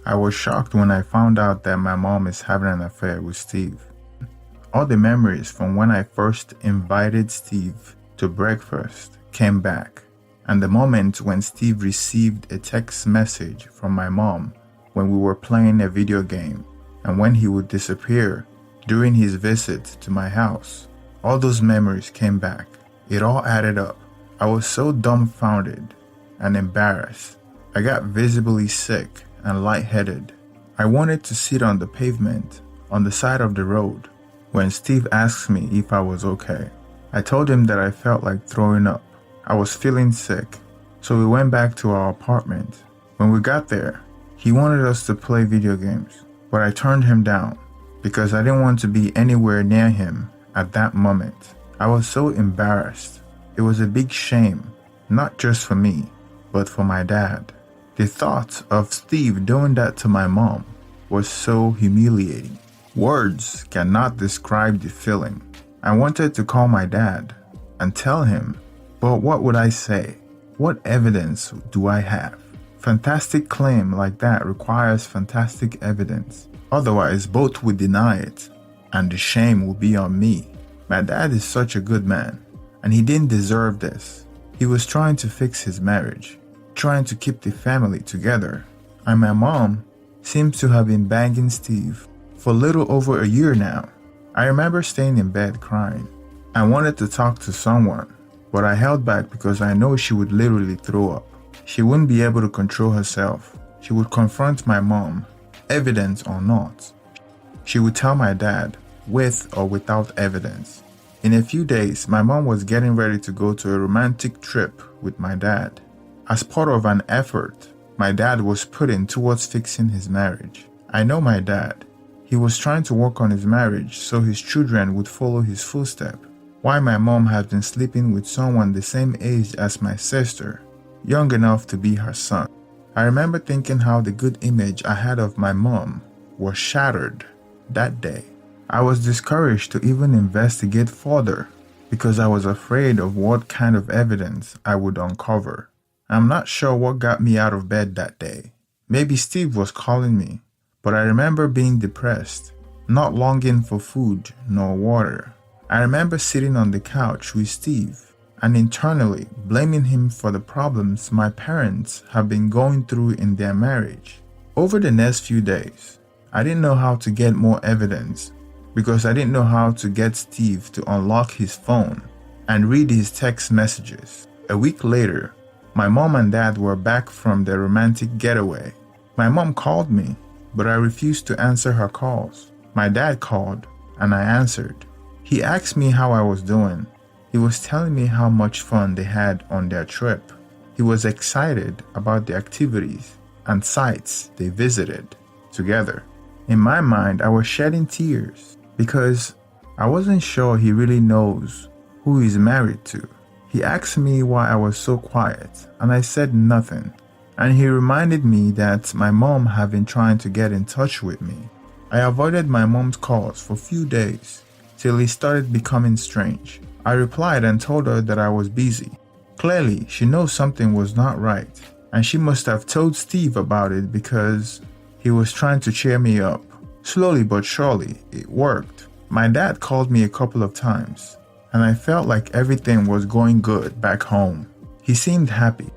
I was shocked when I found out that my mom is having an affair with Steve. All the memories from when I first invited Steve to breakfast came back, and the moment when Steve received a text message from my mom when we were playing a video game, and when he would disappear during his visit to my house. All those memories came back. It all added up. I was so dumbfounded and embarrassed. I got visibly sick and lightheaded. I wanted to sit on the pavement on the side of the road when Steve asked me if I was okay. I told him that I felt like throwing up. I was feeling sick, so we went back to our apartment. When we got there, he wanted us to play video games, but I turned him down because I didn't want to be anywhere near him at that moment. I was so embarrassed. It was a big shame, not just for me, but for my dad. The thought of Steve doing that to my mom was so humiliating. Words cannot describe the feeling. I wanted to call my dad and tell him, but what would I say? What evidence do I have? Fantastic claim like that requires fantastic evidence. Otherwise, both would deny it, and the shame will be on me. My dad is such a good man, and he didn't deserve this. He was trying to fix his marriage, trying to keep the family together, and my mom seems to have been banging Steve for a little over a year now. I remember staying in bed crying. I wanted to talk to someone, but I held back because I know she would literally throw up. She wouldn't be able to control herself. She would confront my mom, evidence or not. She would tell my dad, with or without evidence. In a few days, my mom was getting ready to go to a romantic trip with my dad. As part of an effort my dad was putting towards fixing his marriage. I know my dad. He was trying to work on his marriage so his children would follow his footsteps. Why my mom has been sleeping with someone the same age as my sister, young enough to be her son. I remember thinking how the good image I had of my mom was shattered that day. I was discouraged to even investigate further because I was afraid of what kind of evidence I would uncover. I'm not sure what got me out of bed that day. Maybe Steve was calling me, but I remember being depressed, not longing for food nor water. I remember sitting on the couch with Steve and internally blaming him for the problems my parents have been going through in their marriage. Over the next few days, I didn't know how to get more evidence because I didn't know how to get Steve to unlock his phone and read his text messages. A week later, my mom and dad were back from their romantic getaway. My mom called me, but I refused to answer her calls. My dad called, and I answered. He asked me how I was doing. He was telling me how much fun they had on their trip. He was excited about the activities and sites they visited together. In my mind, I was shedding tears because I wasn't sure he really knows who he's married to. He asked me why I was so quiet, and I said nothing. And he reminded me that my mom had been trying to get in touch with me. I avoided my mom's calls for a few days till it started becoming strange. I replied and told her that I was busy. Clearly, she knows something was not right, and she must have told Steve about it because he was trying to cheer me up. Slowly but surely, it worked. My dad called me a couple of times, and I felt like everything was going good back home. He seemed happy.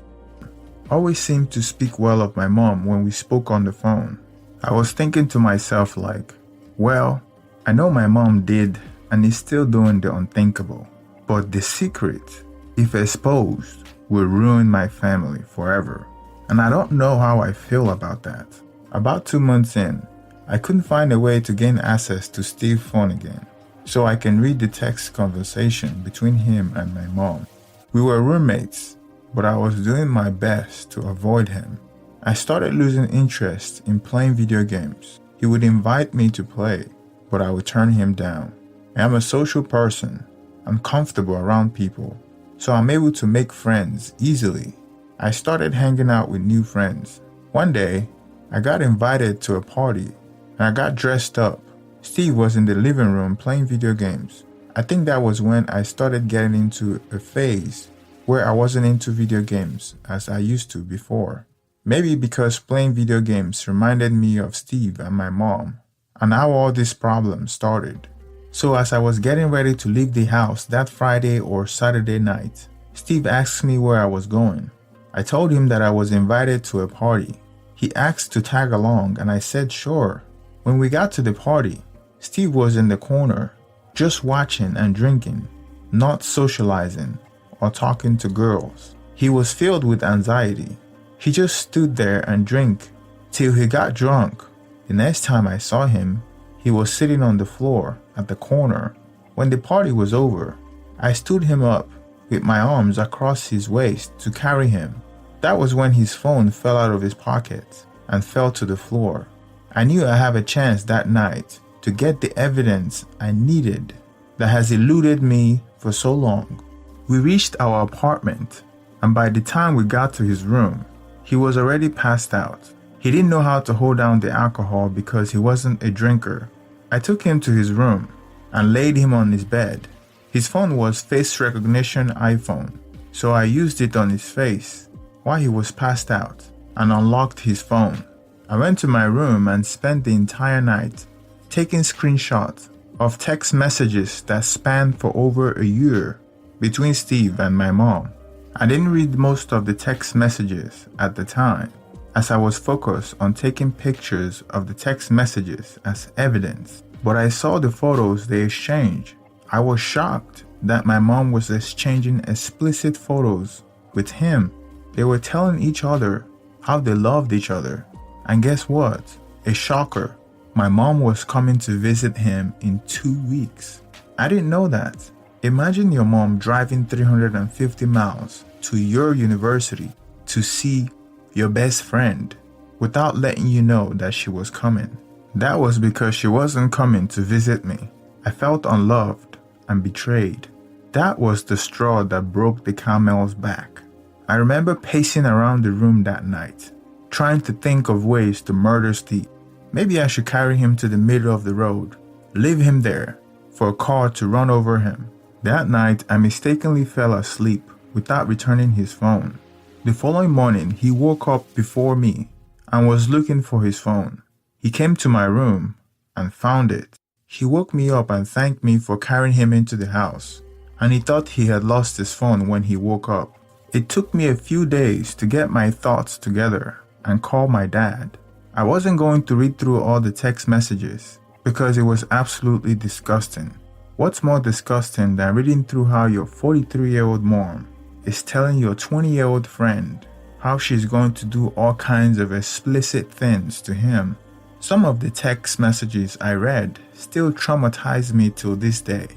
Always seemed to speak well of my mom when we spoke on the phone. I was thinking to myself like, well, I know my mom did and is still doing the unthinkable. But the secret, if exposed, will ruin my family forever. And I don't know how I feel about that. About 2 months in, I couldn't find a way to gain access to Steve's phone again, so I can read the text conversation between him and my mom. We were roommates, but I was doing my best to avoid him. I started losing interest in playing video games. He would invite me to play, but I would turn him down. I am a social person. I'm comfortable around people, so I'm able to make friends easily. I started hanging out with new friends. One day, I got invited to a party, and I got dressed up. Steve was in the living room playing video games. I think that was when I started getting into a phase where I wasn't into video games as I used to before. Maybe because playing video games reminded me of Steve and my mom, and how all these problems started. So as I was getting ready to leave the house that Friday or Saturday night, Steve asked me where I was going. I told him that I was invited to a party. He asked to tag along and I said sure. When we got to the party, Steve was in the corner, just watching and drinking, not socializing or talking to girls. He was filled with anxiety. He just stood there and drank till he got drunk. The next time I saw him, he was sitting on the floor at the corner. When the party was over, I stood him up with my arms across his waist to carry him. That was when his phone fell out of his pocket and fell to the floor. I knew I had a chance that night to get the evidence I needed that has eluded me for so long. We reached our apartment, and by the time we got to his room, he was already passed out. He didn't know how to hold down the alcohol because he wasn't a drinker. I took him to his room and laid him on his bed. His phone was face recognition iPhone, so I used it on his face while he was passed out and unlocked his phone. I went to my room and spent the entire night taking screenshots of text messages that spanned for over a year between Steve and my mom. I didn't read most of the text messages at the time, as I was focused on taking pictures of the text messages as evidence, but I saw the photos they exchanged. I was shocked that my mom was exchanging explicit photos with him. They were telling each other how they loved each other. And guess what? A shocker. My mom was coming to visit him in 2 weeks. I didn't know that. Imagine your mom driving 350 miles to your university to see your best friend without letting you know that she was coming. That was because she wasn't coming to visit me. I felt unloved and betrayed. That was the straw that broke the camel's back. I remember pacing around the room that night, trying to think of ways to murder Steve. Maybe I should carry him to the middle of the road, leave him there for a car to run over him. That night, I mistakenly fell asleep without returning his phone. The following morning, he woke up before me and was looking for his phone. He came to my room and found it. He woke me up and thanked me for carrying him into the house, and he thought he had lost his phone when he woke up. It took me a few days to get my thoughts together and call my dad. I wasn't going to read through all the text messages because it was absolutely disgusting. What's more disgusting than reading through how your 43-year-old mom is telling your 20-year-old friend how she's going to do all kinds of explicit things to him? Some of the text messages I read still traumatize me till this day.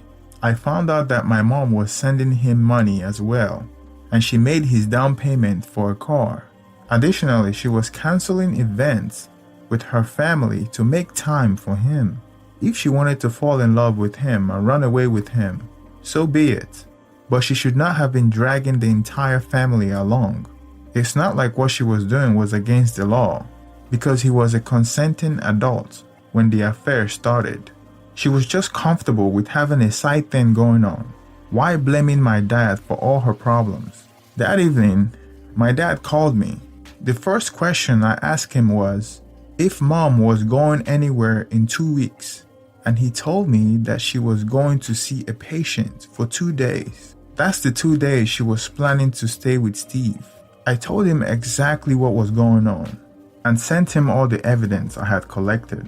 I found out that my mom was sending him money as well, and she made his down payment for a car. Additionally, she was canceling events with her family to make time for him. If she wanted to fall in love with him and run away with him, so be it. But she should not have been dragging the entire family along. It's not like what she was doing was against the law, because he was a consenting adult when the affair started. She was just comfortable with having a side thing going on. Why blaming my dad for all her problems? That evening, my dad called me. The first question I asked him was if mom was going anywhere in 2 weeks, and he told me that she was going to see a patient for 2 days. That's the 2 days she was planning to stay with Steve. I told him exactly what was going on and sent him all the evidence I had collected.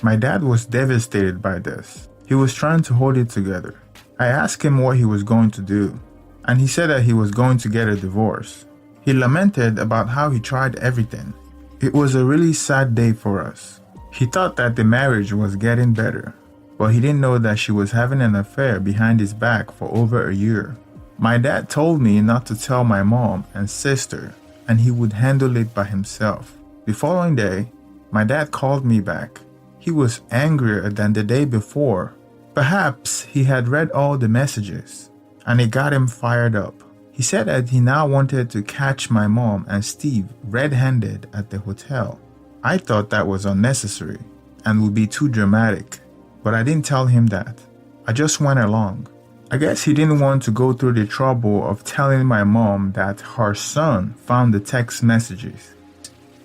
My dad was devastated by this. He was trying to hold it together. I asked him what he was going to do, and he said that he was going to get a divorce. He lamented about how he tried everything. It was a really sad day for us. He thought that the marriage was getting better, but he didn't know that she was having an affair behind his back for over a year. My dad told me not to tell my mom and sister, and he would handle it by himself. The following day, my dad called me back. He was angrier than the day before. Perhaps he had read all the messages, and it got him fired up. He said that he now wanted to catch my mom and Steve red-handed at the hotel. I thought that was unnecessary and would be too dramatic, but I didn't tell him that. I just went along. I guess he didn't want to go through the trouble of telling my mom that her son found the text messages.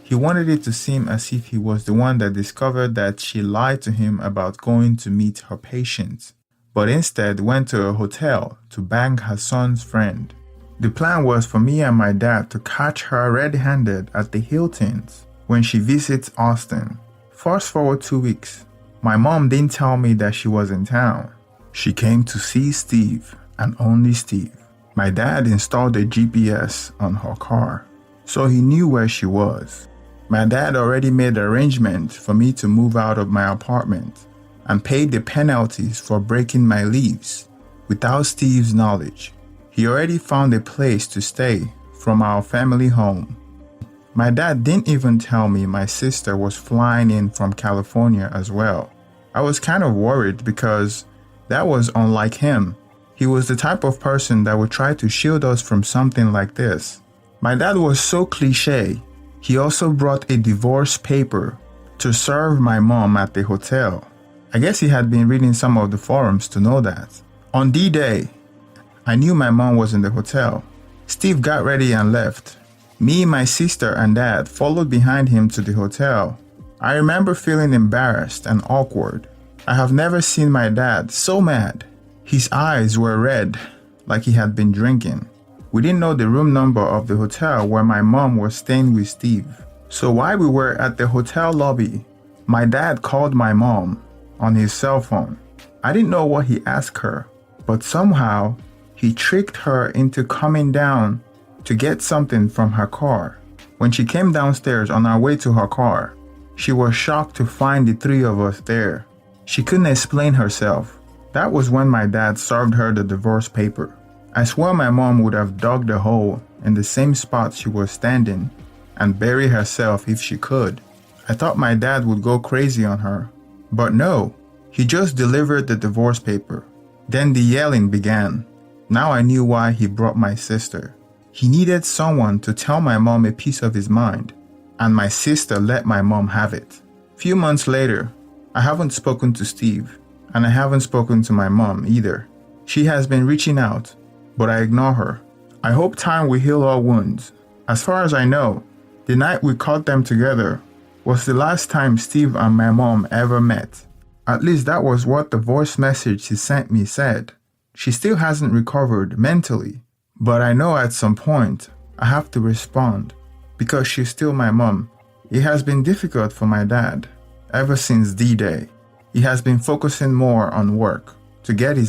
He wanted it to seem as if he was the one that discovered that she lied to him about going to meet her patient, but instead went to a hotel to bang her son's friend. The plan was for me and my dad to catch her red-handed at the Hilton's when she visits Austin. Fast forward 2 weeks. My mom didn't tell me that she was in town. She came to see Steve, and only Steve. My dad installed a GPS on her car, so he knew where she was. My dad already made arrangements for me to move out of my apartment and paid the penalties for breaking my leaves without Steve's knowledge. He already found a place to stay from our family home. My dad didn't even tell me my sister was flying in from California as well. I was kind of worried because that was unlike him. He was the type of person that would try to shield us from something like this. My dad was so cliché. He also brought a divorce paper to serve my mom at the hotel. I guess he had been reading some of the forums to know that. On D-Day, I knew my mom was in the hotel. Steve got ready and left. Me, my sister, and dad followed behind him to the hotel. I remember feeling embarrassed and awkward. I have never seen my dad so mad. His eyes were red, like he had been drinking. We didn't know the room number of the hotel where my mom was staying with Steve. So while we were at the hotel lobby, my dad called my mom on his cell phone. I didn't know what he asked her, but somehow he tricked her into coming down to get something from her car. When she came downstairs on our way to her car, she was shocked to find the three of us there. She couldn't explain herself. That was when my dad served her the divorce paper. I swear my mom would have dug a hole in the same spot she was standing and bury herself if she could. I thought my dad would go crazy on her, but no, he just delivered the divorce paper. Then the yelling began. Now I knew why he brought my sister. He needed someone to tell my mom a piece of his mind, and my sister let my mom have it. Few months later, I haven't spoken to Steve, and I haven't spoken to my mom either. She has been reaching out, but I ignore her. I hope time will heal all wounds. As far as I know, the night we caught them together was the last time Steve and my mom ever met. At least that was what the voice message she sent me said. She still hasn't recovered mentally, but I know at some point I have to respond because she's still my mom. It has been difficult for my dad ever since D-Day. He has been focusing more on work to get his